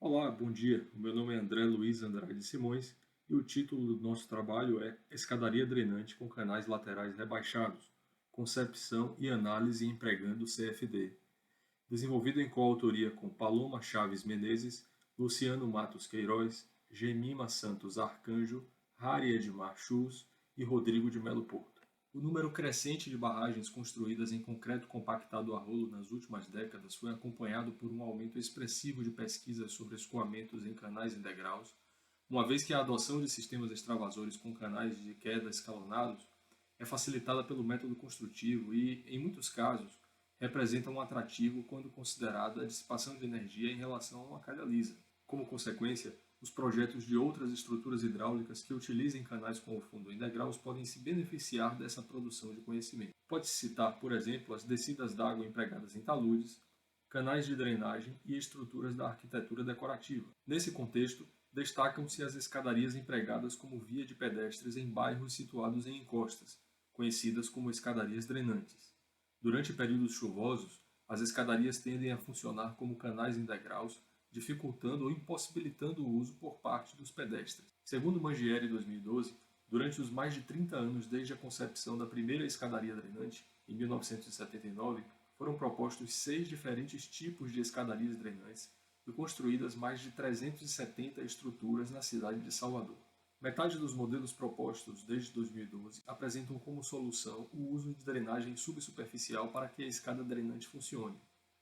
Olá, bom dia. O meu nome é André Luiz Andrade Simões e o título do nosso trabalho é Escadaria Drenante com Canais Laterais Rebaixados, Concepção e Análise empregando CFD. Desenvolvido em coautoria com Paloma Chaves Menezes, Luciano Matos Queiroz, Gemima Santos Arcanjo, Hari Edmar Chus e Rodrigo de Melo Porto. O número crescente de barragens construídas em concreto compactado a rolo nas últimas décadas foi acompanhado por um aumento expressivo de pesquisas sobre escoamentos em canais em degraus, uma vez que a adoção de sistemas extravasores com canais de queda escalonados é facilitada pelo método construtivo e, em muitos casos, representa um atrativo quando considerada a dissipação de energia em relação a uma calha lisa. Como consequência, os projetos de outras estruturas hidráulicas que utilizem canais com o fundo em degraus podem se beneficiar dessa produção de conhecimento. Pode-se citar, por exemplo, as descidas d'água empregadas em taludes, canais de drenagem e estruturas da arquitetura decorativa. Nesse contexto, destacam-se as escadarias empregadas como via de pedestres em bairros situados em encostas, conhecidas como escadarias drenantes. Durante períodos chuvosos, as escadarias tendem a funcionar como canais em degraus, dificultando ou impossibilitando o uso por parte dos pedestres. Segundo Mangieri, 2012, durante os mais de 30 anos desde a concepção da primeira escadaria drenante, em 1979, foram propostos 6 diferentes tipos de escadarias drenantes e construídas mais de 370 estruturas na cidade de Salvador. Metade dos modelos propostos desde 2012 apresentam como solução o uso de drenagem subsuperficial para que a escada drenante funcione.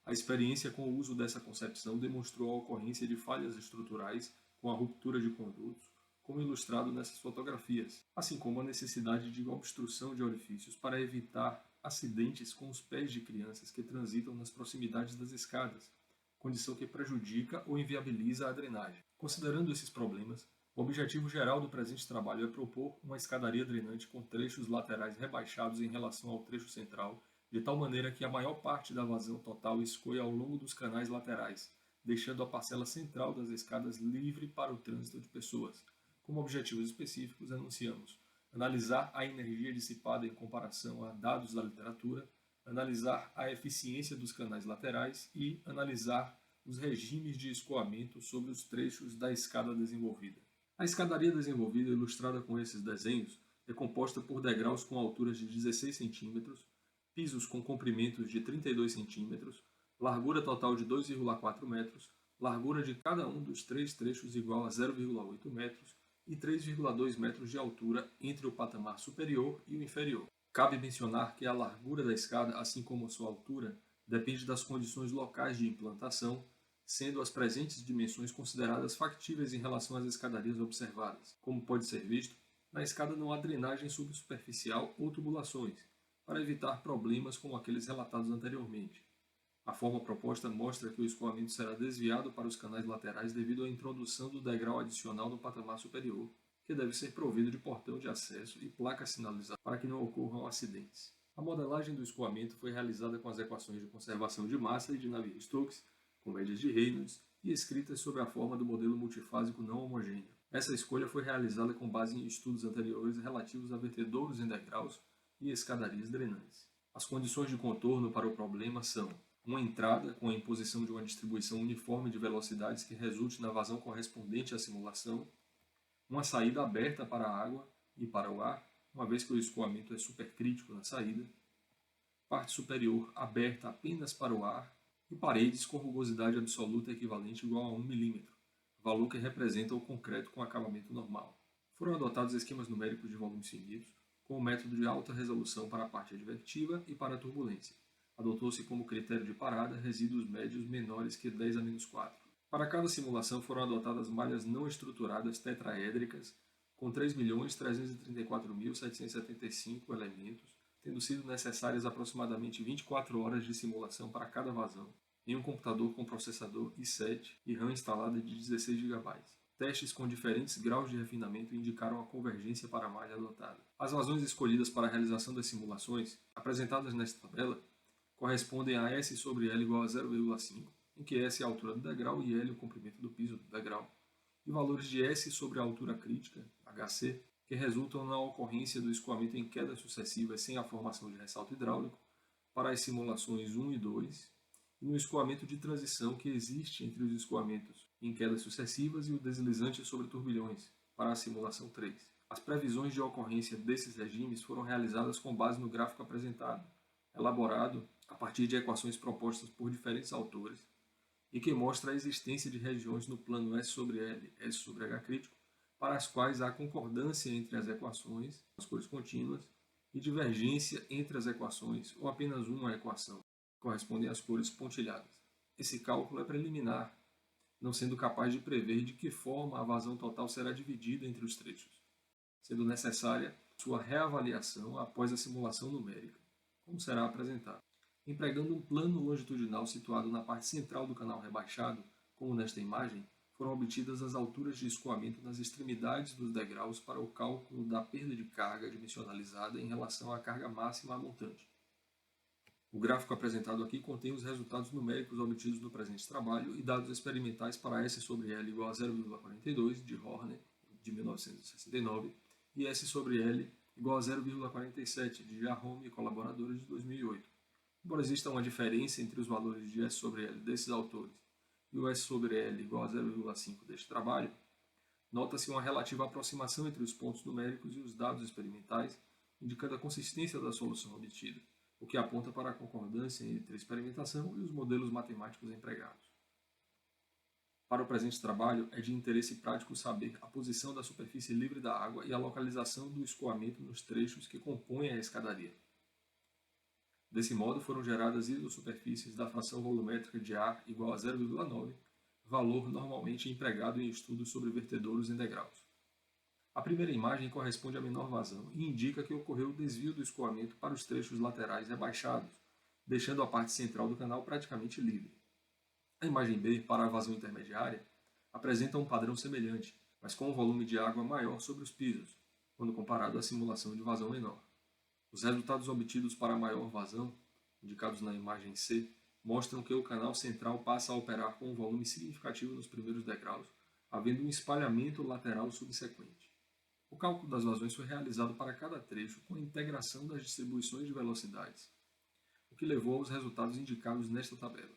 A experiência com o uso dessa concepção demonstrou a ocorrência de falhas estruturais com a ruptura de condutos, como ilustrado nessas fotografias, assim como a necessidade de obstrução de orifícios para evitar acidentes com os pés de crianças que transitam nas proximidades das escadas, condição que prejudica ou inviabiliza a drenagem. Considerando esses problemas, o objetivo geral do presente trabalho é propor uma escadaria drenante com trechos laterais rebaixados em relação ao trecho central, de tal maneira que a maior parte da vazão total escoe ao longo dos canais laterais, deixando a parcela central das escadas livre para o trânsito de pessoas. Como objetivos específicos, anunciamos analisar a energia dissipada em comparação a dados da literatura, analisar a eficiência dos canais laterais e analisar os regimes de escoamento sobre os trechos da escada desenvolvida. A escadaria desenvolvida, ilustrada com esses desenhos, é composta por degraus com alturas de 16 cm, pisos com comprimentos de 32 cm, largura total de 2,4 metros, largura de cada um dos três trechos igual a 0,8 metros e 3,2 metros de altura entre o patamar superior e o inferior. Cabe mencionar que a largura da escada, assim como a sua altura, depende das condições locais de implantação, sendo as presentes dimensões consideradas factíveis em relação às escadarias observadas. Como pode ser visto, na escada não há drenagem subsuperficial ou tubulações, para evitar problemas como aqueles relatados anteriormente. A forma proposta mostra que o escoamento será desviado para os canais laterais devido à introdução do degrau adicional no patamar superior, que deve ser provido de portão de acesso e placa sinalizadora para que não ocorram acidentes. A modelagem do escoamento foi realizada com as equações de conservação de massa e de Navier-Stokes, com médias de Reynolds e escritas sob a forma do modelo multifásico não homogêneo. Essa escolha foi realizada com base em estudos anteriores relativos a vertedouros em degraus e escadarias drenantes. As condições de contorno para o problema são uma entrada com a imposição de uma distribuição uniforme de velocidades que resulte na vazão correspondente à simulação, uma saída aberta para a água e para o ar, uma vez que o escoamento é supercrítico na saída, parte superior aberta apenas para o ar e paredes com rugosidade absoluta equivalente igual a 1 mm, valor que representa o concreto com acabamento normal. Foram adotados esquemas numéricos de volumes finitos, com o método de alta resolução para a parte advertiva e para a turbulência. Adotou-se como critério de parada resíduos médios menores que 10 a menos 4. Para cada simulação foram adotadas malhas não estruturadas tetraédricas com 3.334.775 elementos, tendo sido necessárias aproximadamente 24 horas de simulação para cada vazão, em um computador com processador i7 e RAM instalada de 16 GB. Testes com diferentes graus de refinamento indicaram a convergência para a malha adotada. As vazões escolhidas para a realização das simulações, apresentadas nesta tabela, correspondem a S sobre L igual a 0,5, em que S é a altura do degrau e L o comprimento do piso do degrau, e valores de S sobre a altura crítica, HC, que resultam na ocorrência do escoamento em quedas sucessivas sem a formação de ressalto hidráulico, para as simulações 1 e 2, e no escoamento de transição que existe entre os escoamentos em quedas sucessivas e o deslizante sobre turbilhões, para a simulação 3. As previsões de ocorrência desses regimes foram realizadas com base no gráfico apresentado, elaborado a partir de equações propostas por diferentes autores e que mostra a existência de regiões no plano S sobre L, S sobre H crítico, para as quais há concordância entre as equações, as cores contínuas, e divergência entre as equações, ou apenas uma equação, que correspondem às cores pontilhadas. Esse cálculo é preliminar, não sendo capaz de prever de que forma a vazão total será dividida entre os trechos, sendo necessária sua reavaliação após a simulação numérica, como será apresentado. Empregando um plano longitudinal situado na parte central do canal rebaixado, como nesta imagem, foram obtidas as alturas de escoamento nas extremidades dos degraus para o cálculo da perda de carga dimensionalizada em relação à carga máxima montante. O gráfico apresentado aqui contém os resultados numéricos obtidos no presente trabalho e dados experimentais para S sobre L igual a 0,42 de Horner, de 1969, e S sobre L igual a 0,47 de Jahome e colaboradores de 2008. Embora exista uma diferença entre os valores de S sobre L desses autores e o S sobre L igual a 0,5 deste trabalho, nota-se uma relativa aproximação entre os pontos numéricos e os dados experimentais, indicando a consistência da solução obtida, o que aponta para a concordância entre a experimentação e os modelos matemáticos empregados. Para o presente trabalho, é de interesse prático saber a posição da superfície livre da água e a localização do escoamento nos trechos que compõem a escadaria. Desse modo, foram geradas isosuperfícies da fração volumétrica de ar igual a 0,9, valor normalmente empregado em estudos sobre vertedouros em degraus. A primeira imagem corresponde à menor vazão e indica que ocorreu o desvio do escoamento para os trechos laterais rebaixados, deixando a parte central do canal praticamente livre. A imagem B, para a vazão intermediária, apresenta um padrão semelhante, mas com um volume de água maior sobre os pisos, quando comparado à simulação de vazão menor. Os resultados obtidos para a maior vazão, indicados na imagem C, mostram que o canal central passa a operar com um volume significativo nos primeiros degraus, havendo um espalhamento lateral subsequente. O cálculo das vazões foi realizado para cada trecho com a integração das distribuições de velocidades, o que levou aos resultados indicados nesta tabela.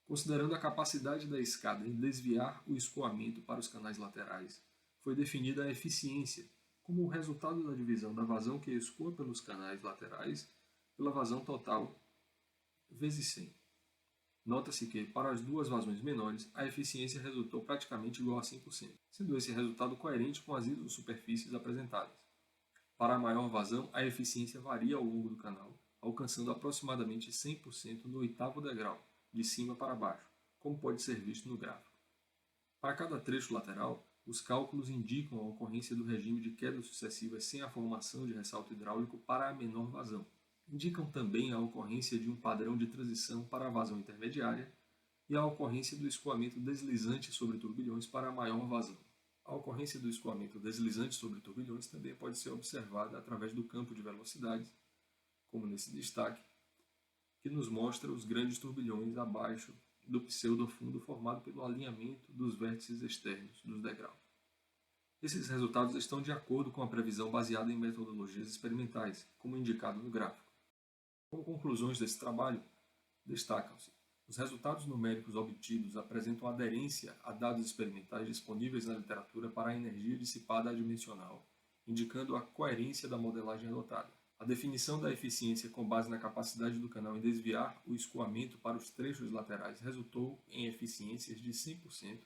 Considerando a capacidade da escada em desviar o escoamento para os canais laterais, foi definida a eficiência como o resultado da divisão da vazão que escoa pelos canais laterais pela vazão total vezes 100. Nota-se que, para as duas vazões menores, a eficiência resultou praticamente igual a 100%, sendo esse resultado coerente com as isosuperfícies apresentadas. Para a maior vazão, a eficiência varia ao longo do canal, alcançando aproximadamente 100% no oitavo degrau, de cima para baixo, como pode ser visto no gráfico. Para cada trecho lateral, os cálculos indicam a ocorrência do regime de quedas sucessivas sem a formação de ressalto hidráulico para a menor vazão. Indicam também a ocorrência de um padrão de transição para a vazão intermediária e a ocorrência do escoamento deslizante sobre turbilhões para a maior vazão. A ocorrência do escoamento deslizante sobre turbilhões também pode ser observada através do campo de velocidades, como nesse destaque, que nos mostra os grandes turbilhões abaixo do pseudofundo formado pelo alinhamento dos vértices externos dos degraus. Esses resultados estão de acordo com a previsão baseada em metodologias experimentais, como indicado no gráfico. Como conclusões desse trabalho, destacam-se: os resultados numéricos obtidos apresentam aderência a dados experimentais disponíveis na literatura para a energia dissipada adimensional, indicando a coerência da modelagem adotada. A definição da eficiência com base na capacidade do canal em desviar o escoamento para os trechos laterais resultou em eficiências de 100%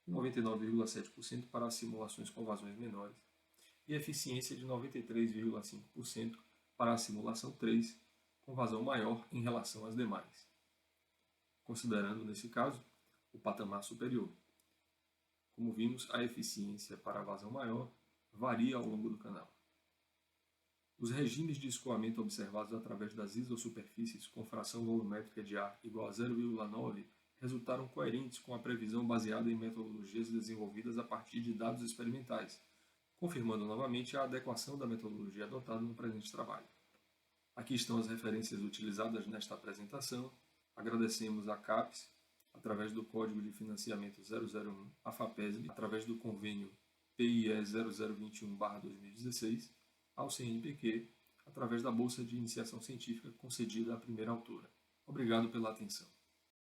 e 99,7% para as simulações com vazões menores, e eficiência de 93,5% para a simulação 3, com vazão maior em relação às demais, considerando, nesse caso, o patamar superior. Como vimos, a eficiência para a vazão maior varia ao longo do canal. Os regimes de escoamento observados através das isosuperfícies com fração volumétrica de ar igual a 0,9 resultaram coerentes com a previsão baseada em metodologias desenvolvidas a partir de dados experimentais, confirmando novamente a adequação da metodologia adotada no presente trabalho. Aqui estão as referências utilizadas nesta apresentação. Agradecemos à CAPES, através do Código de Financiamento 001, à FAPESB, através do Convênio PIE 0021/2016, ao CNPq, através da Bolsa de Iniciação Científica concedida à primeira autora. Obrigado pela atenção.